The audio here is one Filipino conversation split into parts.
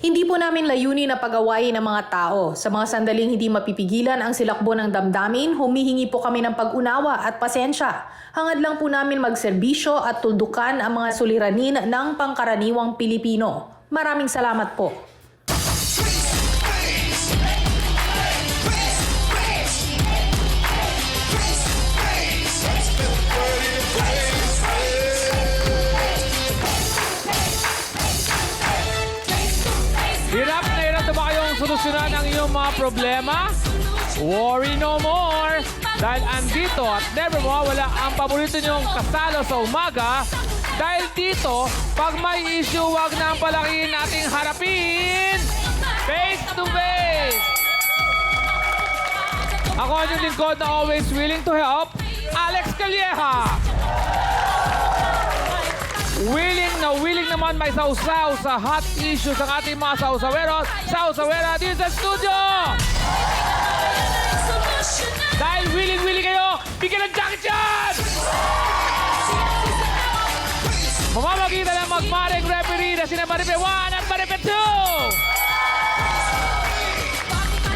Hindi po namin layunin na pag-awayin ng mga tao. Sa mga sandaling hindi mapipigilan ang silakbo ng damdamin, humihingi po kami ng pag-unawa at pasensya. Hangad lang po namin magserbisyo at tuldukan ang mga suliranin ng pangkaraniwang Pilipino. Maraming salamat po. Hirap na ba kayong solusyonan ang iyong mga problema? Worry no more! Dahil andito at never mawawala ang paborito niyong kasalo sa umaga. Dahil dito, pag may issue, wag na ang palakihin nating harapin! Face to face! Ako ang yung lingkod na always willing to help, Alex Calleja! Willing naman may sausaw sa hot issues ang ating mga sausaweros. Sausawera dito sa studio! Dahil willing kayo, bigyan ng jacket yan! Mamamagitan ng magmaring referee na sina Maripe 1 at Maripe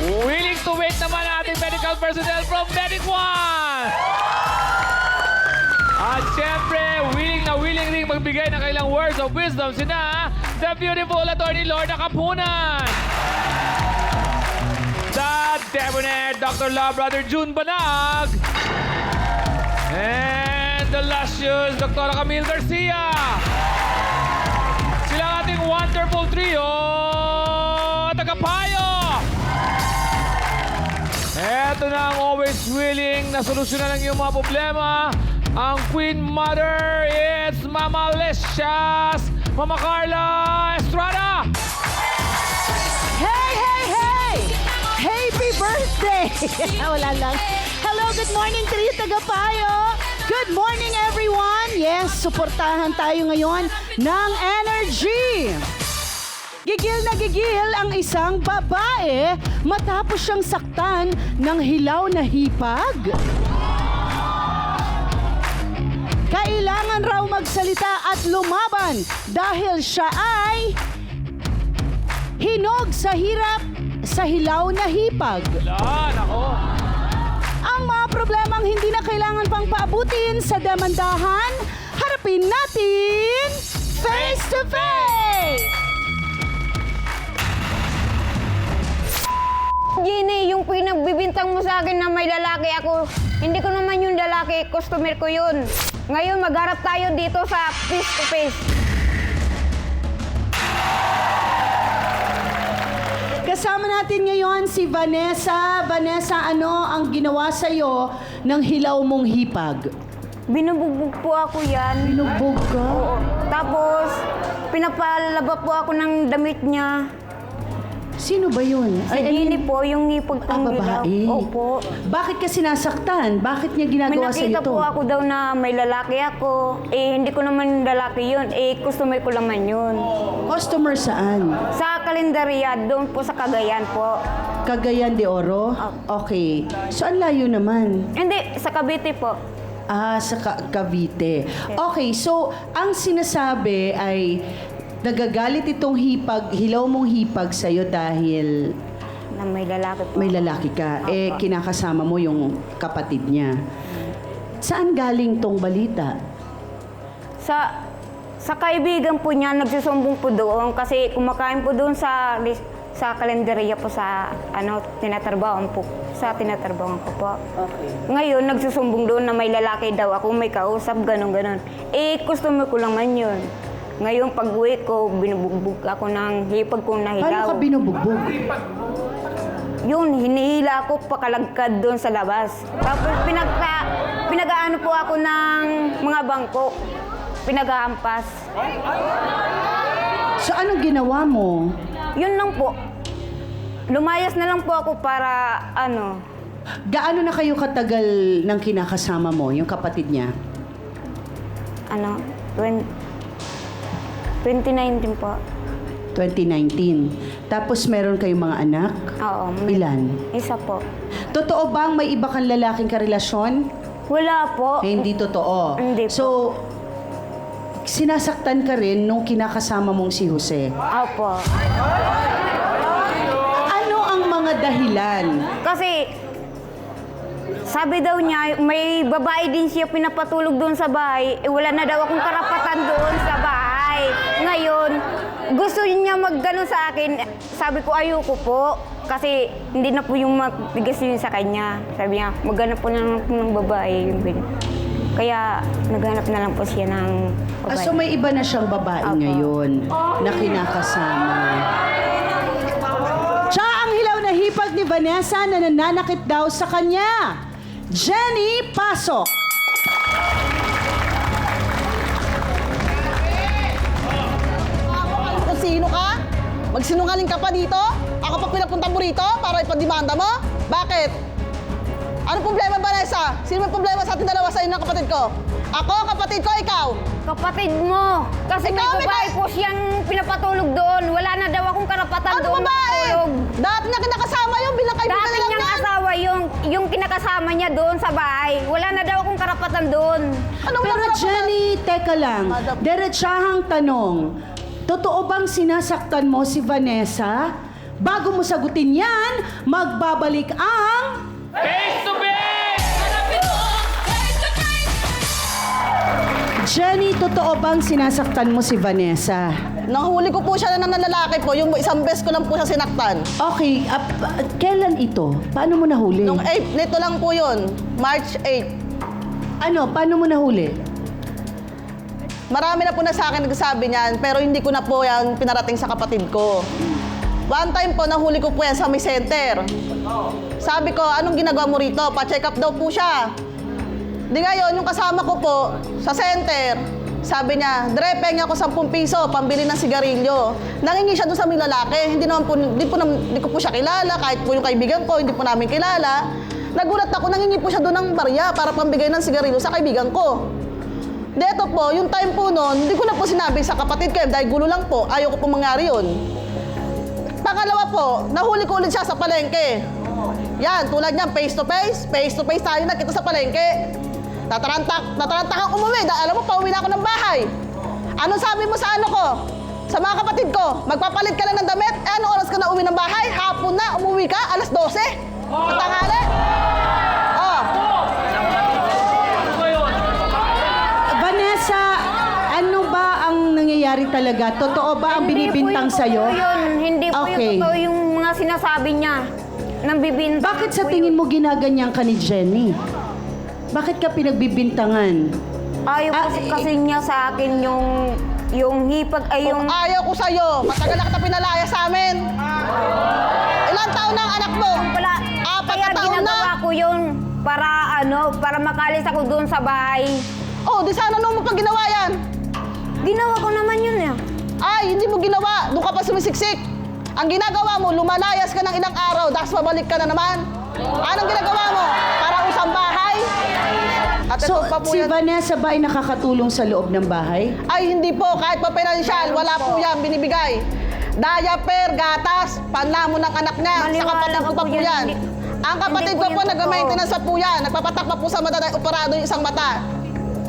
2! Willing to wait naman ang ating medical personnel from Medic 1! At syempre, willing ring magbigay ng kailang words of wisdom sina the beautiful Attorney Lorna Kapunan. The debonair Dr. Law Brother June Banag. And the luscious Dr. Camille Garcia. Sila ang ating wonderful trio, tagapayo. Eto na ang always willing na solusyonan ng iyong mga problema. Ang Queen Mother, it's Mama Licious, Mama Carla Estrada! Hey! Happy birthday! Wala lang. Hello, good morning, Trio Tagapayo! Good morning, everyone! Yes, suportahan tayo ngayon ng energy! Gigil na gigil ang isang babae matapos siyang saktan ng hilaw na hipag. Kailangan raw magsalita at lumaban dahil siya ay hinog sa hirap sa hilaw na hipag. Yan, ako. Ang mga problemang hindi na kailangan pang paabutin sa demandahan, harapin natin face to face! Jenny, yung pinagbibintang mo sa akin na may lalaki ako, hindi ko naman yung lalaki, customer ko yun. Ngayon, magharap tayo dito sa face to face. Kasama natin ngayon si Vanessa. Vanessa, ano ang ginawa sa'yo ng hilaw mong hipag? Binubugbog po ako yan. Binugbog ka? Oo. Tapos, pinapalaba po ako ng damit niya. Sino ba yun? Si Jenny po, yung hipag kong hilaw. babae. Opo. Bakit ka sinasaktan? Bakit niya May ginagawa sa'yo nakita to? po ako daw na may lalaki ako. Hindi ko naman lalaki yun. Customer ko naman yun. Customer saan? Sa kalendarya, doon po sa Cagayan po. Cagayan de Oro? Okay. So, ang layo naman. Hindi, sa Cavite po. Sa Cavite. Okay, so, ang sinasabi ay nagagalit itong hipag, hilaw mong hipag sa'yo dahil Na may lalaki po. may lalaki ka. Kinakasama mo yung kapatid niya. Saan galing tong balita? Sa kaibigan po niya, nagsusumbong po doon kasi kumakain po doon sa kalendarya po sa tinatrabahoan po. Sa tinatrabahoan ko po. Okay. Ngayon, nagsusumbong doon na may lalaki daw ako, may kausap, ganon. Customer ko lang man yun. Ngayon, pag-uwi ko, binubugbog ako ng hipag kong nahilaw. Paano ka binubugbog? Yun, hinihila ako pakalagkad doon sa labas. Tapos pinag-aano po ako ng mga bangko. Pinag-aampas. So, anong ginawa mo? Yun lang po. Lumayas na lang po ako para Gaano na kayo katagal ng kinakasama mo, yung kapatid niya? 2019 po. 2019. Tapos meron kayong mga anak? Oo. Ilan? Isa po. Totoo bang may iba kang lalaking karelasyon? Wala po. Hindi totoo. Hindi po. So, sinasaktan ka rin nung kinakasama mong si Jose. Opo. Ano ang mga dahilan? Kasi, sabi daw niya, may babae din siya pinapatulog doon sa bahay. Wala na daw akong karapatan doon sa bahay. Ngayon, gusto niya magganon sa akin. Sabi ko, ayoko po. Kasi hindi na po yung matigas yun sa kanya. Sabi niya, maghanap po ng babae. Kaya naghanap na lang po siya ng babae. So may iba na siyang babae Opo. ngayon na kinakasama. Siya ang hilaw na hipag ni Vanessa na nananakit daw sa kanya. Jenny, pasok! Kung sino ka? Magsinungaling ka pa dito? Ako pa pinapunta mo rito para ipadimanda mo? Bakit? Ano problema, Vanessa? Sino may problema sa ating dalawa sa inyo ng kapatid ko? Ako, kapatid ko, ikaw? Kapatid mo. Kasi may Ikaw, babae po siyang pinapatulog doon. Wala na daw akong karapatan Ano doon babae? matulog. Dati niya kinakasama yung bilang kaibigan Dati lang niyang yan. asawa yung kinakasama niya doon sa bahay. Wala na daw akong karapatan doon. Ano Pero wala Jenny, teka lang. Diretsahang tanong. Totoo bang sinasaktan mo si Vanessa? Bago mo sagutin yan, magbabalik ang... Face to face! Jenny, totoo bang sinasaktan mo si Vanessa? Nahuli ko po siya ng lalaki po, yung isang beses ko lang po siya sinaktan. Okay, kailan ito? Paano mo nahuli? Nung 8, nito lang po yun, March 8. Ano, paano mo nahuli? Marami na po na sa akin nagsasabi niyan, pero hindi ko na po yan pinarating sa kapatid ko. One time po, nahuli ko po yan sa may center. Sabi ko, anong ginagawa mo rito? Pa-check up daw po siya. Di ngayon, yung kasama ko po sa center, sabi niya, Dre, pengi ako 10 piso, pambili ng sigarilyo. Nangingi siya doon sa mga lalaki. Hindi ko po siya kilala, kahit po yung kaibigan ko, hindi po namin kilala. Nagulat ako, nangingi po siya doon ng barya para pambigay ng sigarilyo sa kaibigan ko. Dito po, yung time po noon, hindi ko na po sinabi sa kapatid ko, dahil gulo lang po, ayaw ko po mangyari yun. Pangalawa po, nahuli ko ulit siya sa palengke. Yan, tulad niyan, face to face tayo nakita sa palengke. Natarantak ako umuwi, dahil alam mo, pauwi na ako ng bahay. Anong sabi mo sa ano ko? Sa mga kapatid ko, magpapalit ka lang ng damit, anong oras ka na uwi ng bahay? Hapon na, umuwi ka, alas 12. Matanghali. Oh. Vanessa, ano ba ang nangyayari talaga? Totoo ba ang binibintang sa'yo? Hindi po Okay. yung totoo yung mga sinasabi niya. Nang bibintang. Bakit sa tingin mo ginaganyan ka ni Jenny? Bakit ka pinagbibintangan? Ayaw kasi niya sa akin yung hipag ay yung... Kung ayaw ko sa'yo, matagal na kita pinalaya sa amin. Ilang taon na ang anak mo? Pala, 4 kaya na taon na. ginagawa ko yun para makalis ako doon sa bahay. Oh, di sana nung mo pa ginawa yan. Ginawa ko naman yun eh. Ay, hindi mo ginawa. Doon ka pa sumisiksik. Ang ginagawa mo, lumalayas ka ng ilang araw, tapos babalik ka na naman. Anong ginagawa mo? Para usang bahay? At So, ito pa po si yan. Vanessa ba ay nakakatulong sa loob ng bahay? Ay, hindi po. Kahit pa pinansyal, wala po yan binibigay. Diaper, gatas, panlamon ng anak niya. Sa Maniwala kapatid ko ka pa po po yan. yan. Hindi- Ang kapatid hindi ko po po, yan nag-maintenance pa po yan. Nagpapatak pa po sa mata dahil operado yung isang mata.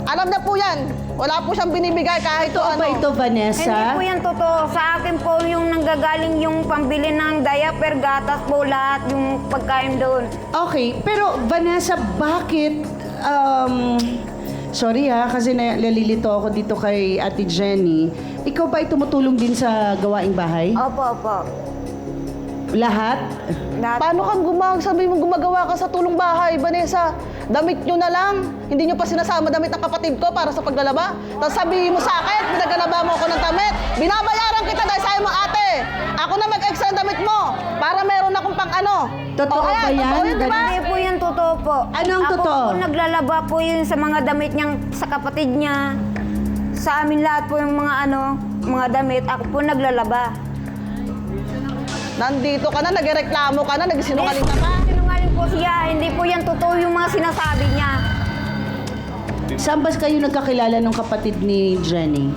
Alam na po yan. Wala po siyang binibigay kahit Totoo ano. ba ito, Vanessa? Hindi po yan totoo. Sa akin po yung nanggagaling yung pambili ng diaper, gatas po, lahat yung pagkain doon. Okay, pero Vanessa, bakit... sorry ha, kasi nalilito ako dito kay Ate Jenny. Ikaw ba ay tumutulong din sa gawaing bahay? Opo. Lahat? Lahat Paano po. kang sabi mo gumagawa ka sa tulong bahay, Vanessa? Damit nyo na lang. Hindi nyo pa sinasama damit ng kapatid ko para sa paglalaba. Tapos sabihin mo sa akin, pinagalaba mo ako ng damit. Binabayaran kita dahil sa'yo mo, ate. Ako na mag-extra ng damit mo para meron akong pang ano. Totoo ba yan? Totoo yun, di ba? Hindi po yan totoo po. Ano ang totoo? Ako po naglalaba po yun sa mga damit niyang sa kapatid niya. Sa amin lahat po yung mga damit. Ako po naglalaba. Nandito ka na, nagreklamo ka na, nagsinungaling ka pa. Sinungaling po siya. Hindi po yan totoo yung mga sinasabi niya. Saan ba kayo nagkakilala ng kapatid ni Jenny?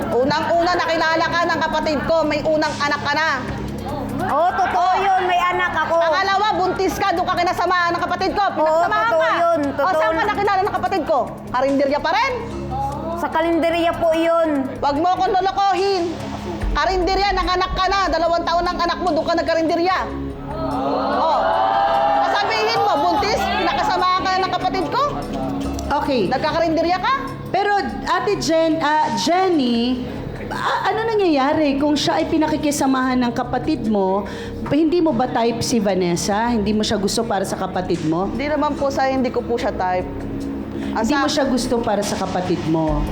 Unang-una, nakilala ka ng kapatid ko, may unang anak ka na. Oo, totoo yun. May anak ako. Pangalawa, buntis ka, doon ka kinasamahan ng kapatid ko. Pinagsamahan totoo ka. yun, O totoo saan ka na. nakilala ng kapatid ko? Karinderya pa rin? Sa kalendarya po yun. Wag mo akong lolokohin. Karinderya, nanganak ka na. 2 taon ng anak mo, doon ka nagkarinderya. Oh. Sasabihin mo, buntis, pinakasama ka na ng kapatid ko? Okay. Nagkakarinderya ka? Pero Ate Jenny, ano nangyayari kung siya ay pinakikisamahan ng kapatid mo? Hindi mo ba type si Vanessa? Hindi mo siya gusto para sa kapatid mo? Hindi naman po sa hindi ko po siya type. Hindi mo siya gusto para sa kapatid mo?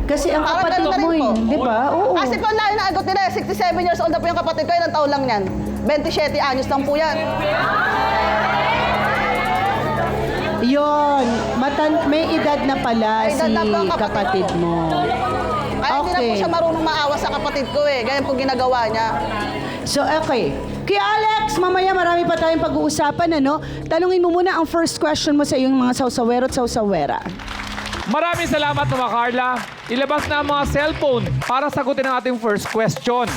Kasi ang Parang kapatid ganun na mo, rin po. di ba? Oo. Kasi po ang layo na agot nila, 67 years old na po yung kapatid ko, ilang taon lang yan? 27 anyos lang po yan. Yon, may edad na pala May edad si na po ang kapatid mo. Kaya hindi na po Okay. siya marunong maawa sa kapatid ko eh. Ganyan po ginagawa niya. So, okay. Kuya Alex, mamaya marami pa tayong pag-uusapan, ano? Talungin mo muna ang first question mo sa iyong mga sausawero at sausawera. Maraming salamat, Mama Carla. Ilabas na ang mga cellphone para sagutin ang ating first question.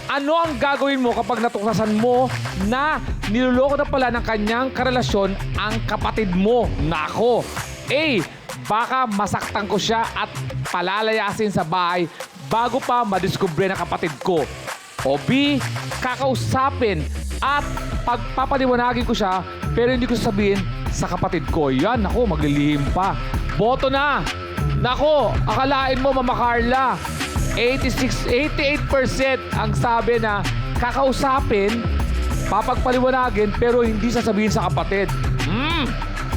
Ano ang gagawin mo kapag natuksasan mo na niloloko na pala ng kanyang karelasyon ang kapatid mo? Nako! A. Baka masaktan ko siya at palalayasin sa bahay bago pa madiskubre ng kapatid ko. O B. Kakausapin at pagpapaliwanagin ko siya pero hindi ko sasabihin sa kapatid ko. Yan, nako, maglilihim pa. Boto na! Nako, akalain mo, Mama Carla, 88% ang sabi na kakausapin, papagpaliwanagin, pero hindi sasabihin sa kapatid.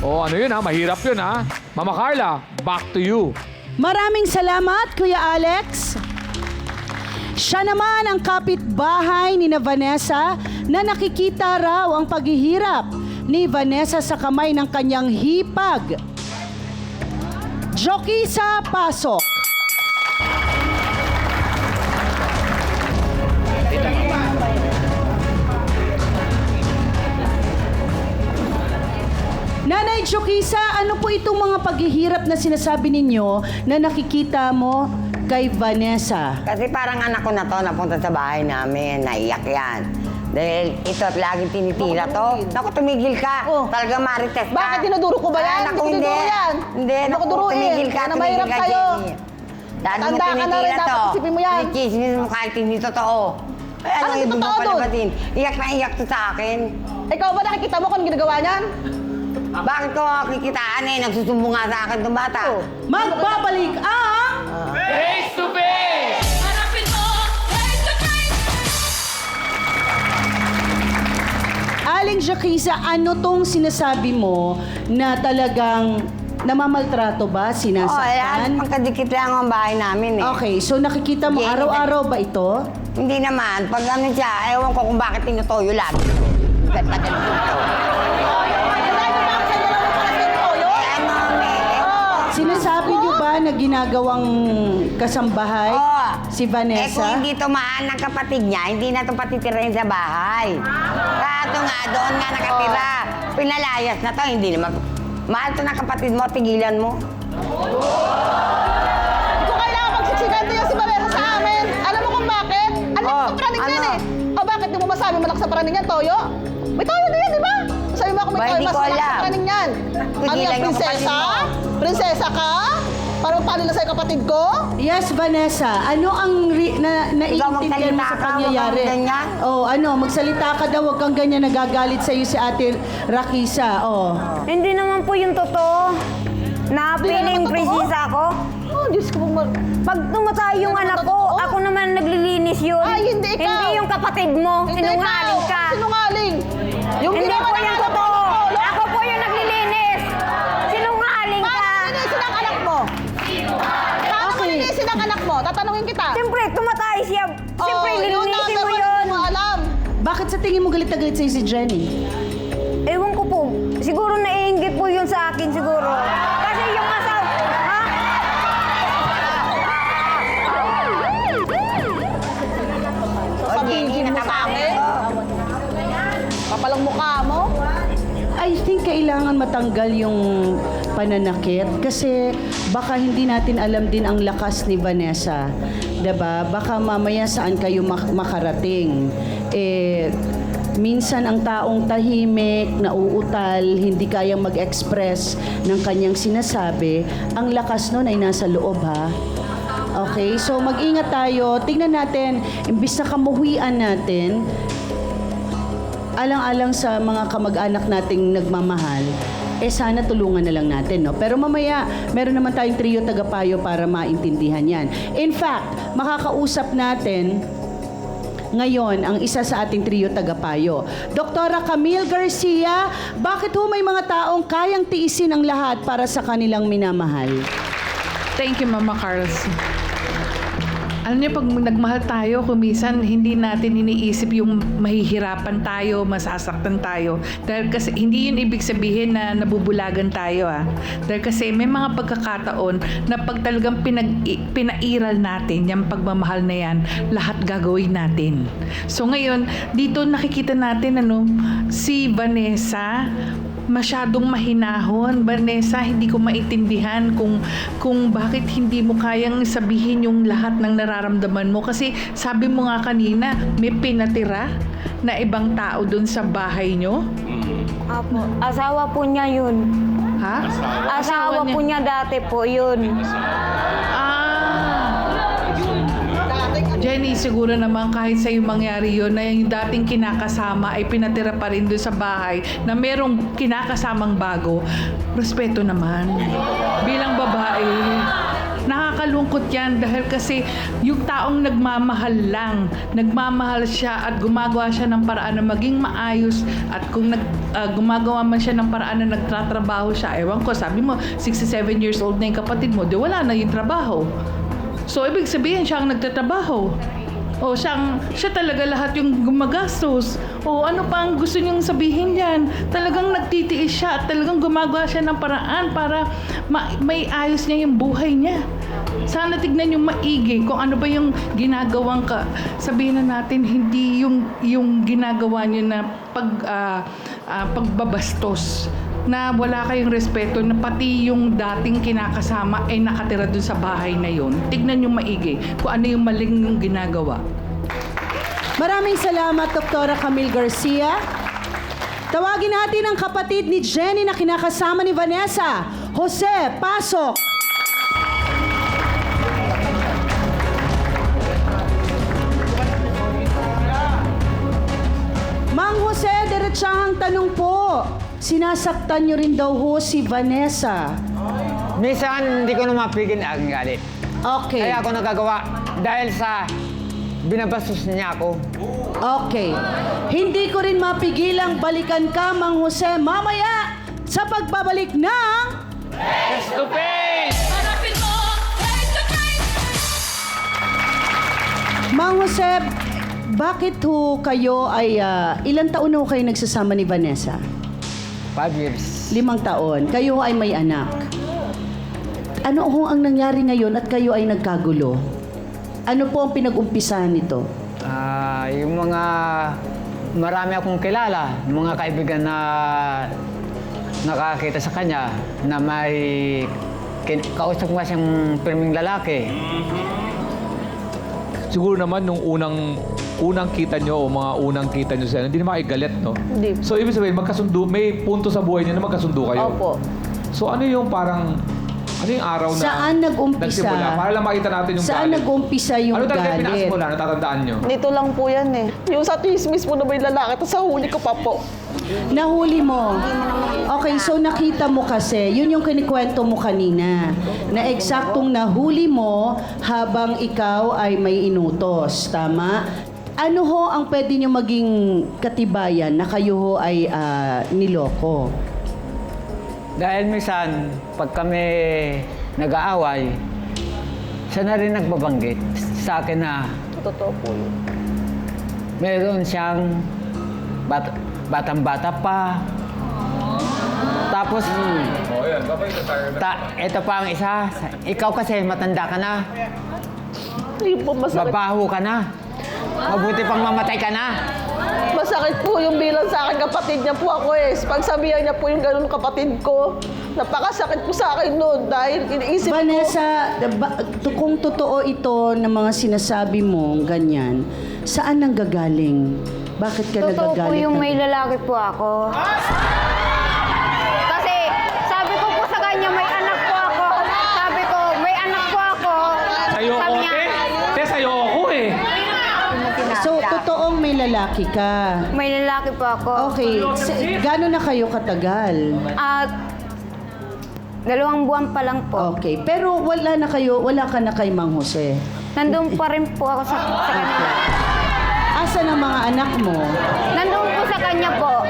O ano yun ha? Mahirap yun ha? Mama Carla, back to you. Maraming salamat, Kuya Alex. Siya naman ang kapitbahay ni na Vanessa na nakikita raw ang paghihirap ni Vanessa sa kamay ng kanyang hipag. Jokisa, pasok. Nanay Jokisa, ano po itong mga paghihirap na sinasabi ninyo na nakikita mo kay Vanessa? Kasi parang anak ko na to, napunta sa bahay namin, naiyak yan. Dahil ito at laging tinitira to. Naku, tumigil ka. Oh. Talaga marites ka. Bakit dinuduro ko ba yan? Ah, naku, Hindi ko hindi. dinuduro yan. Hindi, Hindi ko naku, duruin. tumigil ka, Yan ang tumigil mahirap ka, sa'yo. Jenny. Dahil mo Tanda ka na rin, tinitira to. dapat isipin mo yan. Chismis mo kahit hindi totoo. Ay, ano Ano yung hindi ibang totoo palabatin? Iyak na iyak to sa akin. Ikaw ba nakikita mo kung ano ginagawa niyan? Bakit ko kikitaan eh? Nagsusumbong nga sa akin itong bata. Oh. Magbabalik ang... Face to face! Harapin mo, face to face. Aling Jokisa, ano tong sinasabi mo na talagang namamaltrato ba, Oh, sinasaktan? pagkadikit lang ang bahay namin eh. Okay, so nakikita mo Jenny, araw-araw ba ito? Hindi naman. Pag ano siya, ewan ko kung bakit tinutoyo lagi. Tagal dito. Sinasabi niyo ba na ginagawang kasambahay si Eh kung Vanessa? hindi tumaan ng kapatid niya, hindi na itong patitirahin sa bahay. Kato nga, doon nga nakatira. Pinalayas na to, hindi naman. Mahal to ng kapatid mo, tigilan mo. Hindi ko kailangan magsiksikan niya si Vanessa sa amin. Alam mo kung bakit? Alam mo sa praning yan ano? eh. O bakit di mo masabi malakas sa praning yan, Toyo? May Toyo na yan, di ba? Sabi mo ako may Ba, Toyo, hindi mas ko malakas sa alam. praning yan. Ano Tigilan yan, yung kapatid prinsesa? mo. Prinsesa ka? Parang pali na sa'yo kapatid ko? Yes, Vanessa. Ano ang naiintindihan mo magsalita sa ka, pangyayari? huwag kang ganyan. Oh, ano, magsalita ka daw, wag kang ganyan, nagagalit sa iyo si Ate Rakisa. Oh. Hindi naman po yung totoo. Na Hindi piling naman totoo? prinsesa ako. Oh, Diyos ko po. Pag tumatay yung Hindi anak naman ko, totoo. ako naman naglilinis yun. Ay, hindi ikaw. Hindi yung kapatid mo. Sinungaling ka. Sinungaling. Yung Hindi ginawa po ng yung anak totoo. mo, Lolo. Ako po yung naglilinis. Sinungaling ka. Paano linisin ang anak mo? Paano mo linisin ang anak mo? Tatanungin kita. Siyempre, tumatay siya. Siyempre, yung lilinisin number mo one, yun. Hindi mo alam. Bakit sa tingin mo galit na galit sa iyo si Jenny? Ewan ko po. Siguro naiinggit po yun sa akin siguro. Kasi yung asawa... Ha? Sabihin mo sa akin. Papalang mukha mo. I think kailangan matanggal yung pananakit kasi baka hindi natin alam din ang lakas ni Vanessa. 'Di ba? Baka mamaya saan kayo makarating. Minsan ang taong tahimik, nauutal, hindi kayang mag-express ng kanyang sinasabi, ang lakas nun ay nasa loob, ha? Okay, so mag-ingat tayo. Tingnan natin, imbis na kamuhian natin, alang-alang sa mga kamag-anak nating nagmamahal, sana tulungan na lang natin, no? Pero mamaya, meron naman tayong trio tagapayo para maintindihan yan. In fact, makakausap natin ngayon ang isa sa ating trio tagapayo. Dr. Camille Garcia, bakit ho may mga taong kayang tiisin ang lahat para sa kanilang minamahal? Thank you, Mama Carlos. Alam niyo, pag nagmahal tayo, kumisan hindi natin iniisip yung mahihirapan tayo, masasaktan tayo. Dahil kasi hindi yun ibig sabihin na nabubulagan tayo. Dahil kasi may mga pagkakataon na pag talagang pinairal natin, yung pagmamahal na yan, lahat gagawin natin. So ngayon, dito nakikita natin si Vanessa, masyadong mahinahon. Vanessa, hindi ko maintindihan kung bakit hindi mo kayang sabihin yung lahat ng nararamdaman mo. Kasi sabi mo nga kanina, may pinatira na ibang tao dun sa bahay nyo. Apo, asawa po niya yun. Ha? Asawa po niya dati po yun. Jenny, siguro naman kahit sa'yo mangyari yun, na yung dating kinakasama ay pinatira pa rin doon sa bahay na merong kinakasamang bago, respeto naman. Bilang babae, nakakalungkot yan dahil kasi yung taong nagmamahal lang, nagmamahal siya at gumagawa siya ng paraan na maging maayos at kung gumagawa man siya ng paraan na nagtatrabaho siya, ewan ko, sabi mo, 67 years old na yung kapatid mo, di wala na yung trabaho. So, ibig sabihin, siya ang nagtatrabaho. O, siya talaga lahat yung gumagastos. O, ano pa ang gusto niyong sabihin yan? Talagang nagtitiis siya at talagang gumagawa siya ng paraan para may ayos niya yung buhay niya. Sana tignan yung maigi kung ano ba yung ginagawang sabihin na natin, hindi yung ginagawa niyo na pagbabastos, na wala kayong respeto, na pati yung dating kinakasama ay nakatira dun sa bahay na yun. Tignan yung maigi kung ano yung maling yung ginagawa. Maraming salamat, Dr. Camille Garcia. Tawagin natin ang kapatid ni Jenny na kinakasama ni Vanessa. Jose, pasok! Mang Jose, diretsahang tanong po. Sinasaktan niyo rin daw ho si Vanessa. Minsan, hindi ko na mapigil ang galit. Okay. Kaya ako nagagawa dahil sa binabastos niya ako. Okay. Hindi ko rin mapigilang balikan ka, Mang Jose, mamaya sa pagbabalik ng... Face to face! Harapin mo, face to face. Mang Jose, bakit ho kayo ay... ilang taon na ho kayo nagsasama ni Vanessa? 5 years. 5 taon. Kayo ay may anak. Ano ho ang nangyari ngayon at kayo ay nagkagulo? Ano po ang pinag-umpisahan nito? Yung mga marami akong kilala, mga kaibigan na nakakita sa kanya na may kausap nga siyang pirming lalaki. Siguro naman nung unang kita nyo o mga unang kita nyo siya, hindi naman kayo galit, no? Hindi. So, ibig sabihin, may punto sa buhay niyo na magkasundo kayo. Opo. So, ano yung araw na Saan nag-umpisa? nagsimula? Para lang makita natin yung Saan galit. nag-umpisa yung Ano talaga yung galit? pinasimula? Natatandaan nyo? Dito lang po yan eh. Yung sa chismis po na may lalaki, tapos sa huli ko pa po. Nahuli mo. Okay, so nakita mo kasi, yun yung kinikwento mo kanina, na eksaktong nahuli mo habang ikaw ay may inutos, tama? Ano ho ang pwede nyo maging katibayan na kayo ho ay niloko? Dahil minsan, pag kami nag-aaway, siya na rin nagbabanggit sa akin na Totoo po yun. meron siyang batang-bata pa. Tapos, ito pa ang isa, ikaw kasi matanda ka na, Hindi po masakit. babaho ka na, mabuti pang mamatay ka na. Masakit po yung bilang sa akin, kapatid niya po ako eh. Pagsabihan niya po yung ganun kapatid ko, napakasakit po sa akin noon dahil iniisip ko. Vanessa, kung totoo ito ng mga sinasabi mo, ganyan, saan nanggagaling Bakit ka Totoo po nagagalit? yung may lalaki po ako. Kasi sabi ko po sa kanya, may anak po ako. Sabi ko, may anak po ako. Sa'yo ako, Sabi niya, te. Sa'yo ako eh. So, totoong may lalaki ka. may lalaki po ako. Okay, gano'n na kayo katagal? At 2 buwan pa lang po. Okay, pero wala ka na kay Mang Jose. Nandun pa rin po ako sa kanila. Asa ng mga anak mo? Nandun po sa kanya po.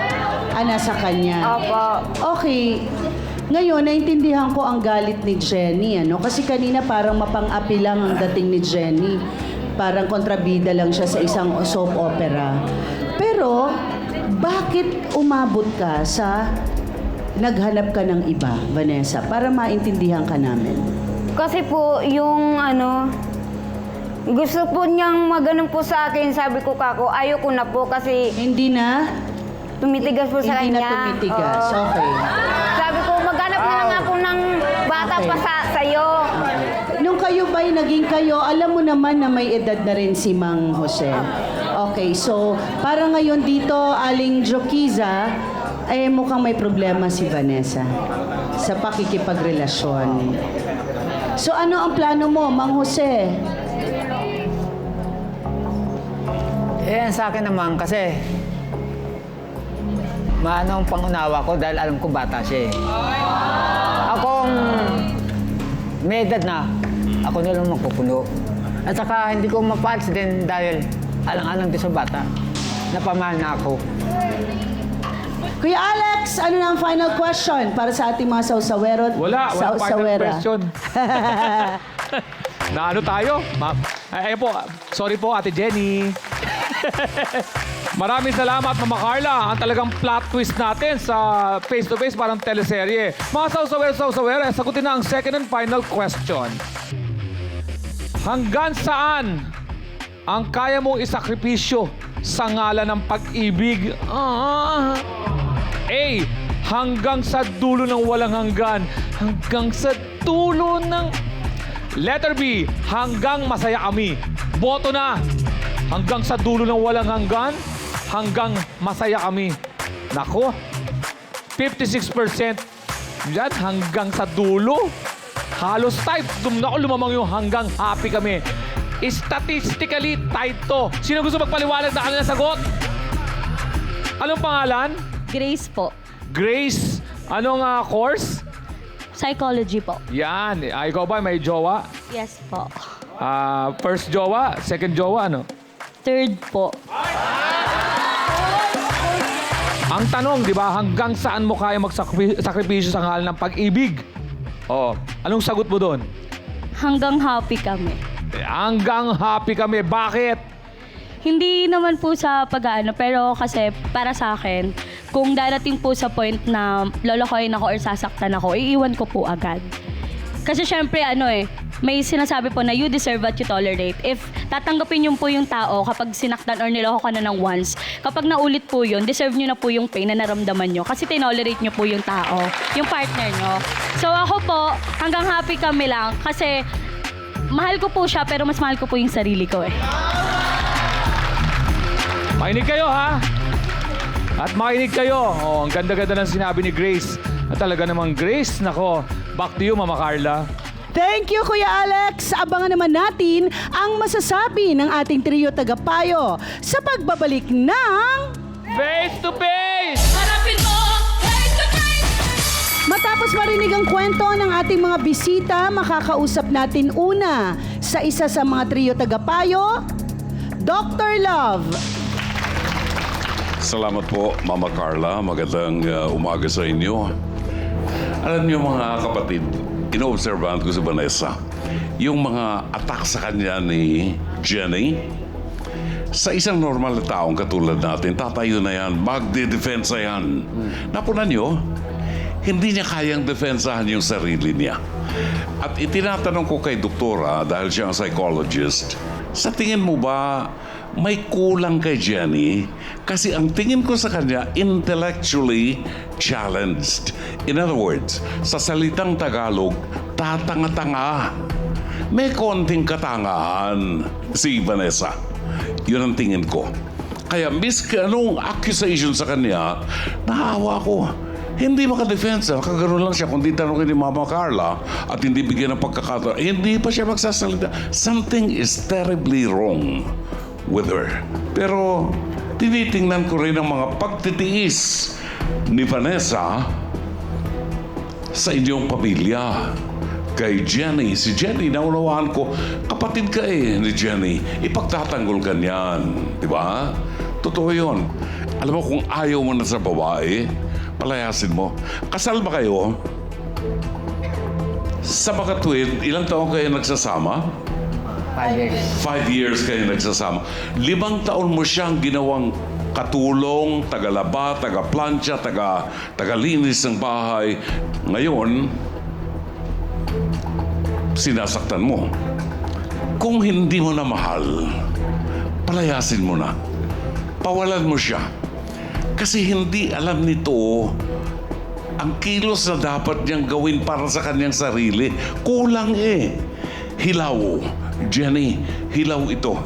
Nasa kanya. Opo. Okay. Ngayon, naintindihan ko ang galit ni Jenny, ano? Kasi kanina parang mapang-api lang ang dating ni Jenny. Parang kontrabida lang siya sa isang soap opera. Pero, bakit umabot ka sa naghanap ka ng iba, Vanessa? Para maintindihan ka namin. Kasi po, yung gusto po niyang maganon po sa akin. Sabi ko, kako, ayoko na po kasi Hindi na? tumitigas po sa Hindi kanya. na tumitigas. Oo. Okay. Sabi ko, maghanap na lang ako ng bata Okay. pa sa'yo. Nung kayo ba'y naging kayo, alam mo naman na may edad na rin si Mang Jose. Okay, so para ngayon dito, Aling Jokiza, mukhang may problema si Vanessa sa pakikipagrelasyon. So ano ang plano mo, Mang Jose? Sa akin naman kasi maano ang pangunawa ko dahil alam ko bata siya eh. Akong may edad na, ako na lang magpupuno. At saka hindi ko mapaalis din dahil alang-alang din sa bata. Napamahal na ako. Kuya Alex, ano na ang final question para sa ating mga sausawero? Wala final Sausawera. question. Na ano tayo? Ay po, sorry po Ate Jenny. Maraming salamat Mama Carla. Ang talagang plot twist natin sa face-to-face parang teleserye. Mga sausawero, sagutin na ang second and final question. Hanggang saan ang kaya mong isakripisyo sa ngalan ng pag-ibig? A. Hanggang sa dulo ng walang hanggan. Hanggang sa dulo ng... Letter B. Hanggang masaya kami. Boto na. Hanggang sa dulo ng walang hanggan. Hanggang masaya kami. Nako. 56%. Yan, hanggang sa dulo. Halos type. Lumamang yung hanggang happy kami. Statistically tight to. Sino gusto magpaliwanag na kanilang sagot? Anong pangalan? Grace po. Grace. Anong course? Psychology po. Yan. Ikaw ba may jowa? Yes po. First jowa? Second jowa? Ano? Third po. Ang tanong, di ba, hanggang saan mo kaya magsakripisyo sa ngalan ng pag-ibig? Oh, anong sagot mo doon? Hanggang happy kami. Hanggang happy kami. Bakit? Hindi naman po sa pag-aano, pero kasi para sa akin, kung darating po sa point na lolokohin ako or sasaktan ako, iiwan ko po agad. Kasi syempre may sinasabi po na you deserve what you tolerate. If tatanggapin niyo po yung tao kapag sinaktan or niloko ka na ng once, kapag naulit po yun, deserve niyo na po yung pain na naramdaman niyo kasi tinolerate niyo po yung tao, yung partner niyo. So ako po, hanggang happy kami lang kasi mahal ko po siya pero mas mahal ko po yung sarili ko eh. Makinig kayo, ha? At makinig kayo. Oh, ang ganda-ganda ng sinabi ni Grace. At talaga namang Grace, nako, back to you, Mama Carla. Thank you, Kuya Alex. Abangan naman natin ang masasabi ng ating trio tagapayo sa pagbabalik ng... Face to face! Harapin mo, face to face. Matapos marinig ang kwento ng ating mga bisita, makakausap natin una sa isa sa mga trio tagapayo, Dr. Love. Salamat po, Mama Carla. Magandang umaga sa inyo. Alam niyo mga kapatid, ino-obserbahan ko si Vanessa, yung mga attack sa kanya ni Jenny, sa isang normal na taong katulad natin, tatayo na yan, magde-defensa yan. Napunan niyo, hindi niya kayang defensahan yung sarili niya. At itinatanong ko kay doktora, dahil siya ang psychologist, sa tingin mo ba may kulang kay Jenny? Kasi ang tingin ko sa kanya, intellectually challenged. In other words, sa salitang Tagalog, tatanga-tanga. May konting katangahan si Vanessa. Yun ang tingin ko. Kaya miski anong accusation sa kanya, naawa ko. Hindi makadefensa. Kaganoon lang siya. Kung di tanongin ni Mama Carla at hindi bigyan ng pagkakataon, hindi pa siya magsasalita. Something is terribly wrong with her. Pero tinitingnan ko rin ang mga pagtitiis ni Vanessa sa inyong pamilya. Kay Jenny, si Jenny, naunawaan ko, kapatid ka ni Jenny. Ipagtatanggol ka niyan. Di ba? Totoo yun. Alam mo, kung ayaw mo na sa babae, palayasin mo. Kasal ba kayo? Sa makatwid, ilang taon kayo nagsasama? 5 years. 5 years kayo nagsasama. 5 taon mo siyang ginawang katulong, tagalaba, taga-plancha, taga-linis ng bahay. Ngayon, sinasaktan mo. Kung hindi mo na mahal, palayasin mo na. Pawalan mo siya. Kasi hindi alam nito ang kilos na dapat niyang gawin para sa kanyang sarili. Kulang Hilaw. Jenny, hilaw ito.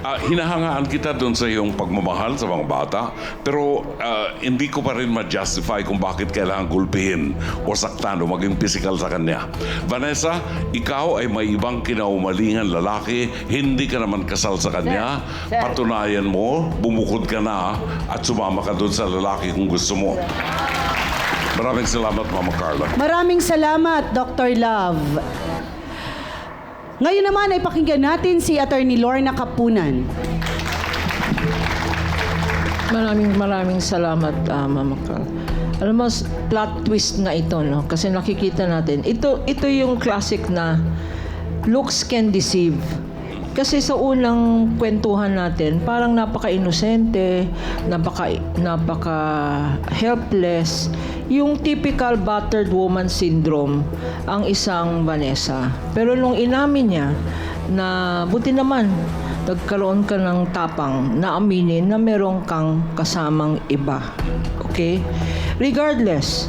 Hinahangaan kita doon sa iyong pagmamahal sa mga bata, pero hindi ko pa rin ma-justify kung bakit kailangan gulpihin o saktan o maging physical sa kanya. Vanessa, ikaw ay may ibang kinaumalingan lalaki, hindi ka naman kasal sa kanya. Sir. Patunayan mo, bumukod ka na at sumama ka doon sa lalaki kung gusto mo. Maraming salamat, Mama Carla. Maraming salamat, Dr. Love. Ngayon naman ay pakinggan natin si Attorney Lorna Kapunan. Maraming salamat, Mama Carl. Alam mo, plot twist nga ito, no? Kasi nakikita natin, ito yung classic na looks can deceive. Kasi sa unang kwentuhan natin, parang napaka-inosente, napaka-helpless, yung typical battered woman syndrome ang isang Vanessa. Pero nung inamin niya na buti naman, nagkaroon ka ng tapang na aminin na meron kang kasamang iba. Okay? Regardless,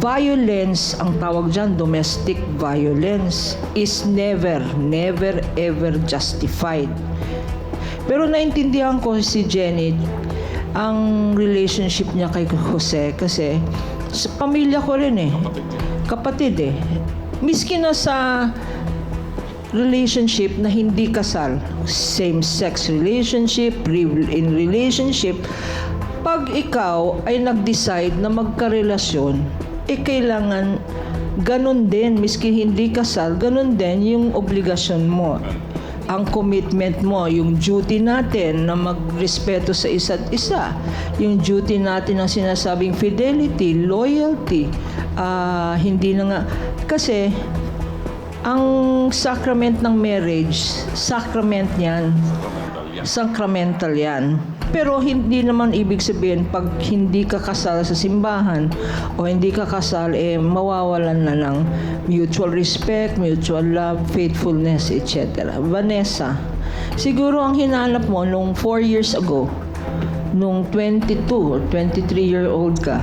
violence, ang tawag dyan, domestic violence, is never ever justified. Pero naintindihan ko si Jenny, ang relationship niya kay Jose, kasi sa pamilya ko rin kapatid miski na sa relationship na hindi kasal, same-sex relationship, in relationship, pag ikaw ay nag-decide na magkarelasyon, kailangan ganun din, miski hindi kasal, ganun din yung obligasyon mo. Ang commitment mo, yung duty natin na magrespeto sa isa't isa, yung duty natin ng sinasabing fidelity, loyalty, hindi na nga, kasi ang sacrament ng marriage, sacramental yan. Pero hindi naman ibig sabihin pag hindi ka kasal sa simbahan o hindi ka kasal, mawawalan na ng mutual respect, mutual love, faithfulness, etc. Vanessa, siguro ang hinanap mo nung 4 years ago, nung 22 or 23-year-old ka,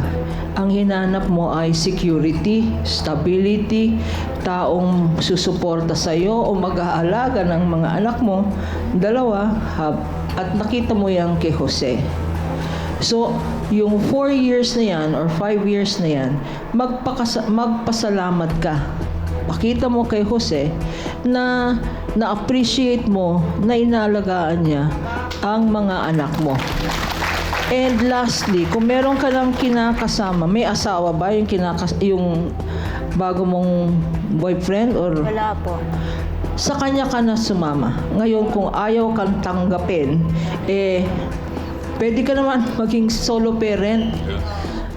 ang hinanap mo ay security, stability, taong susuporta sa iyo o mag-aalaga ng mga anak mo, dalawa, at nakita mo yan kay Jose. So, yung 4 years na yan or 5 years na yan, magpasalamat ka. Pakita mo kay Jose na na-appreciate mo na inalagaan niya ang mga anak mo. And lastly, kung meron ka ng kinakasama, may asawa ba yung bago mong boyfriend or Wala po. sa kanya ka na sumama. Ngayon, kung ayaw kang tanggapin, pwede ka naman maging solo parent.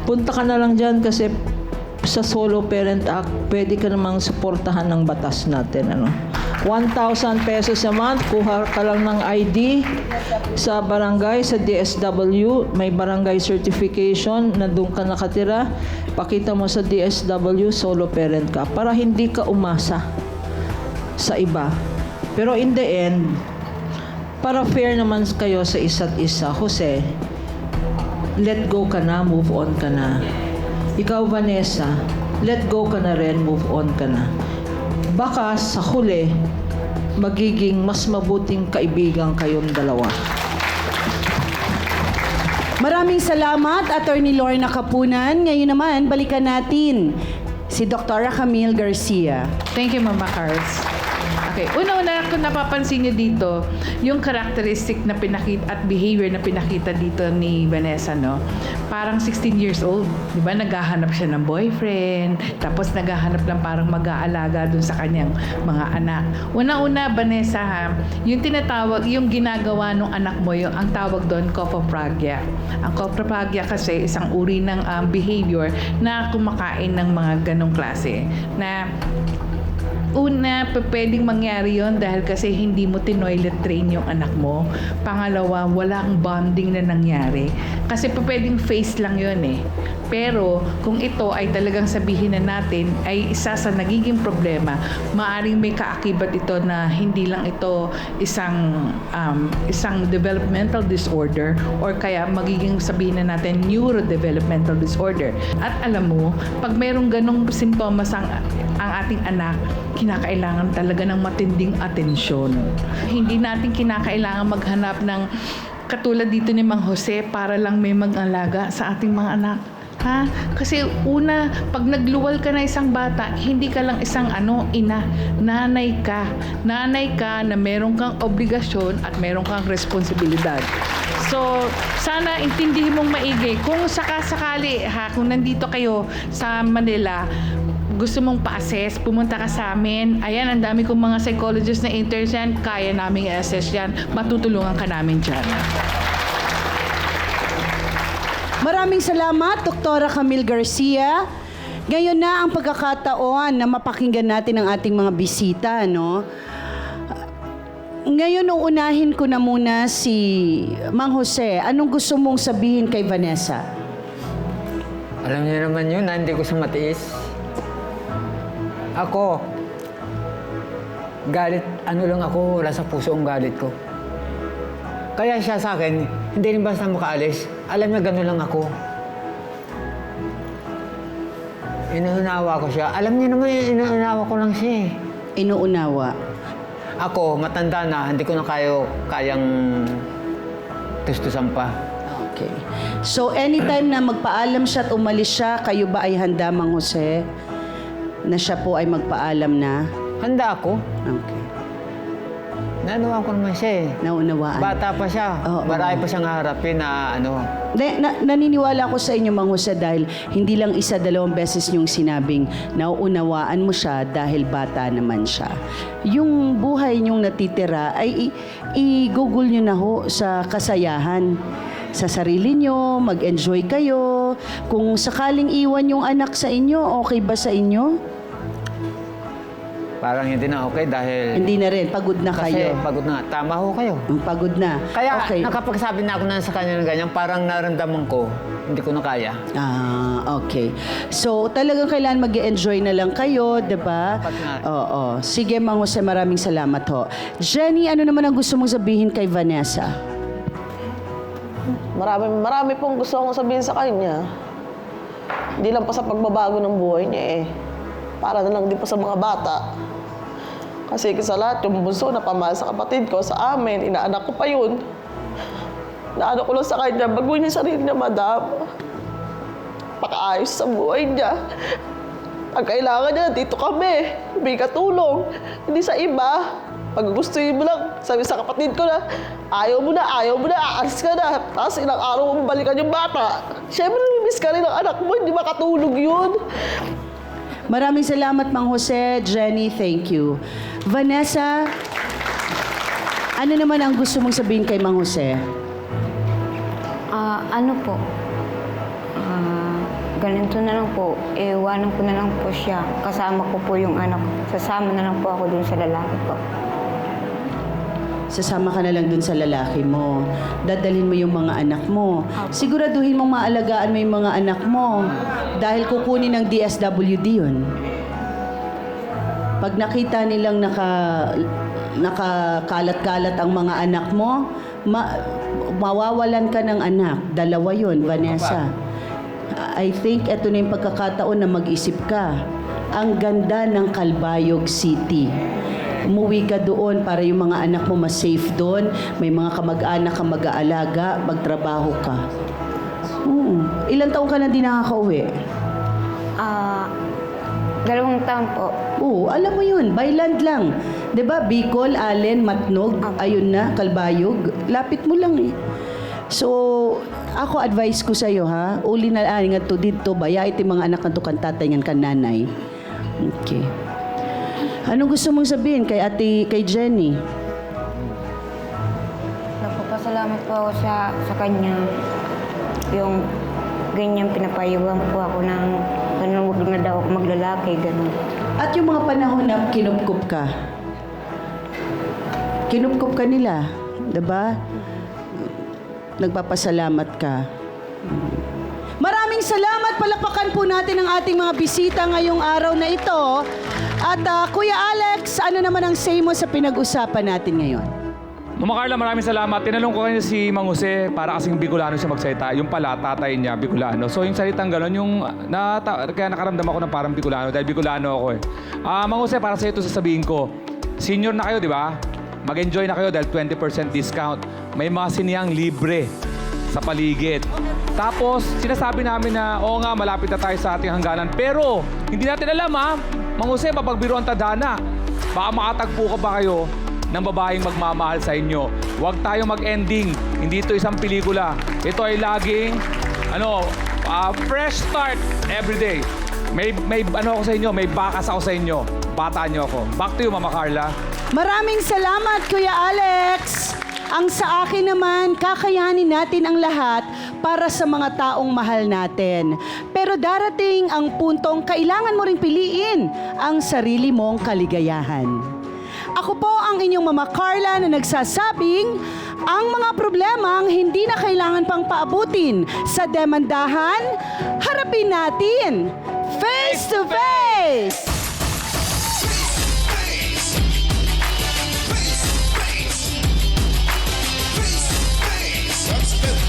Punta ka na lang dyan kasi sa Solo Parent Act, pwede ka namang suportahan ng batas natin. 1,000 pesos a month, kuha ka lang ng ID sa barangay, sa DSW, may barangay certification na doon ka nakatira, pakita mo sa DSW, solo parent ka, para hindi ka umasa sa iba. Pero in the end, para fair naman kayo sa isa't isa, Jose, let go ka na, move on ka na. Ikaw, Vanessa, let go ka na rin, move on ka na. Baka sa huli, magiging mas mabuting kaibigan kayong dalawa. Maraming salamat, Attorney Lorna Kapunan. Ngayon naman, balikan natin si Dr. Camille Garcia. Thank you, Mama Cars. Okay, una-una kung napapansin niyo dito, yung characteristic na pinakita at behavior na pinakita dito ni Vanessa, no? Parang 16 years old, di ba? Naghahanap siya ng boyfriend, tapos naghahanap lang parang mag-aalaga dun sa kanyang mga anak. Una-una, Vanessa, ha, yung tinatawag, yung ginagawa ng anak mo, yung ang tawag doon, copopragya. Ang copopragya kasi isang uri ng behavior na kumakain ng mga ganong klase, na una, pwedeng mangyari yon dahil kasi hindi mo tinoilet train yung anak mo. Pangalawa, walang bonding na nangyari. Kasi pwedeng face lang yon eh. Pero kung ito ay talagang sabihin na natin ay isa sa nagiging problema, maaring may kaakibat ito na hindi lang ito isang developmental disorder or kaya magiging sabihin na natin neurodevelopmental disorder. At alam mo, pag mayroong ganong simptomas ang ating anak, kinakailangan talaga ng matinding atensyon. Hindi natin kinakailangan maghanap ng katulad dito ni Mang Jose para lang may mag-alaga sa ating mga anak. Ha? Kasi una, pag nagluwal ka na isang bata, hindi ka lang isang ina, nanay ka. Nanay ka na meron kang obligasyon at meron kang responsibilidad. So, sana intindihin mong maigi. Kung sakasakali, kung nandito kayo sa Manila, gusto mong pa-assess, pumunta ka sa amin. Ayan, ang dami kong mga psychologist na interns yan. Kaya namin i-assess yan. Matutulungan ka namin dyan. Maraming salamat, Dr. Camille Garcia. Ngayon na ang pagkakataon na mapakinggan natin ang ating mga bisita, no? Ngayon, uunahin ko na muna si Mang Jose. Anong gusto mong sabihin kay Vanessa? Alam niyo naman yun na hindi ko siya matiis. Ako, galit, lang ako, wala sa puso ang galit ko. Kaya siya sa akin, hindi rin basta makaalis. Alam niya, gano'n lang ako. Inuunawa ko siya. Alam niya naman, inuunawa ko lang siya eh. Inuunawa? Ako, matanda na, hindi ko na kayang tustusan pa. Okay. So, anytime na magpaalam siya at umalis siya, kayo ba ay handa, Mang Jose? Na siya po ay magpaalam na? Handa ako. Okay. Naunawaan ko naman siya eh. Naunawaan. Bata pa siya. Marami pa siyang harapin na Naniniwala ko sa inyo, Mang Jose, dahil hindi lang isa, dalawang beses niyong sinabing nauunawaan mo siya dahil bata naman siya. Yung buhay niyong natitira ay i-google niyo na ho sa kasayahan. Sa sarili niyo, mag-enjoy kayo. Kung sakaling iwan yung anak sa inyo, okay ba sa inyo? Parang hindi na okay dahil... Hindi na rin, pagod na kayo. Kasi pagod na. Tama ho kayo. Pagod na. Kaya okay. nakapagsabi na ako na sa kanya ng ganyan, parang naramdaman ko, hindi ko na kaya. Okay. So, talagang kailangan mag-enjoy na lang kayo, di ba? Dapat nga. Oo. Sige, Mang Jose, maraming salamat ho. Jenny, ano naman ang gusto mong sabihin kay Vanessa? Marami pong gusto akong sabihin sa kanya. Hindi lang pa sa pagbabago ng buhay niya eh. Para na lang din po sa mga bata. Kasi sa lahat, yung bunso na pamahal sa kapatid ko, sa amin, inaanak ko pa yun. Naano ko lang sa kanya, baguhin niya sarili niya, madam. Pakaayos sa buhay niya. Pag kailangan niya, dito kami. May katulong. Hindi sa iba. Pag gustuhin mo lang, sabi sa kapatid ko na, ayaw mo na, aalis ka na. Tapos ilang araw mo balikan yung bata. Siyempre, miss ka rin ng anak mo, hindi makatulog yun. Maraming salamat, Mang Jose. Jenny, thank you. Vanessa, ano naman ang gusto mong sabihin kay Mang Jose? Ano po? Ganito na lang po. Iwanan ko na lang po siya. Kasama ko po yung anak ko. Sasama na lang po ako dun sa lalaki ko. Sasama ka na lang dun sa lalaki mo. Dadalhin mo yung mga anak mo. Siguraduhin mong maalagaan mo yung mga anak mo. Dahil kukunin ng DSWD yun. Pag nakita nilang nakakalat-kalat ang mga anak mo, mawawalan ka ng anak. Dalawa yun, Vanessa. I think ito na yung pagkakataon na mag-isip ka. Ang ganda ng Calbayog City. Umuwi ka doon para yung mga anak mo mas safe doon. May mga kamag-anak ka mag-aalaga, magtrabaho ka. Ilang taon ka na di nakaka-uwi? 2 taon po. Oo, alam mo yun, by land lang. 'Di ba? Bicol, Allen, Matnog, ayun na, Kalbayog. Lapit mo lang eh. So, ako advice ko sa'yo ha, uli na nga to dito, baya iti mga anak na to kan tatay ngan kan nanay. Okay. Anong gusto mong sabihin kay Jenny? Nagpapasalamat po ako sa kanya. Yung ganyan pinapayuhan po ako ng ganun, huwag na daw ako maglalaki, ganun. At yung mga panahon na kinupkup ka nila, 'di ba? Nagpapasalamat ka. Maraming salamat. Palakpakan po natin ang ating mga bisita ngayong araw na ito. At Kuya Alex, ano naman ang say mo sa pinag-usapan natin ngayon? Mama Carla, maraming salamat. Tinanong ko kanina si Mang Jose para kasing Bicolano siya magsalita. Yung pala, tatay niya, Bicolano. So yung salitang gano'n, kaya nakaramdam ako ng parang Bicolano dahil Bicolano ako eh. Mang Jose, para sa ito sasabihin ko, senior na kayo, di ba? Mag-enjoy na kayo dahil 20% discount. May mga siniyang libre sa paligid. Tapos, sinasabi namin na, oo nga, malapit na tayo sa ating hangganan. Pero, hindi natin alam ha, Mang Jose, mapagbiruan tadhana. Baka makatagpo ka ba kayo ng babaeng magmamahal sa inyo. Huwag tayo mag-ending. Hindi ito isang pelikula. Ito ay laging, fresh start every day. May ako sa inyo, may bakas ako sa inyo. Bata niyo ako. Back to you, Mama Carla. Maraming salamat, Kuya Alex. Ang sa akin naman, kakayanin natin ang lahat para sa mga taong mahal natin. Pero darating ang puntong kailangan mo ring piliin ang sarili mong kaligayahan. Ako po ang inyong Mama Carla na nagsasabing ang mga problemang hindi na kailangan pang paabutin sa demandahan, harapin natin face to face! Let's get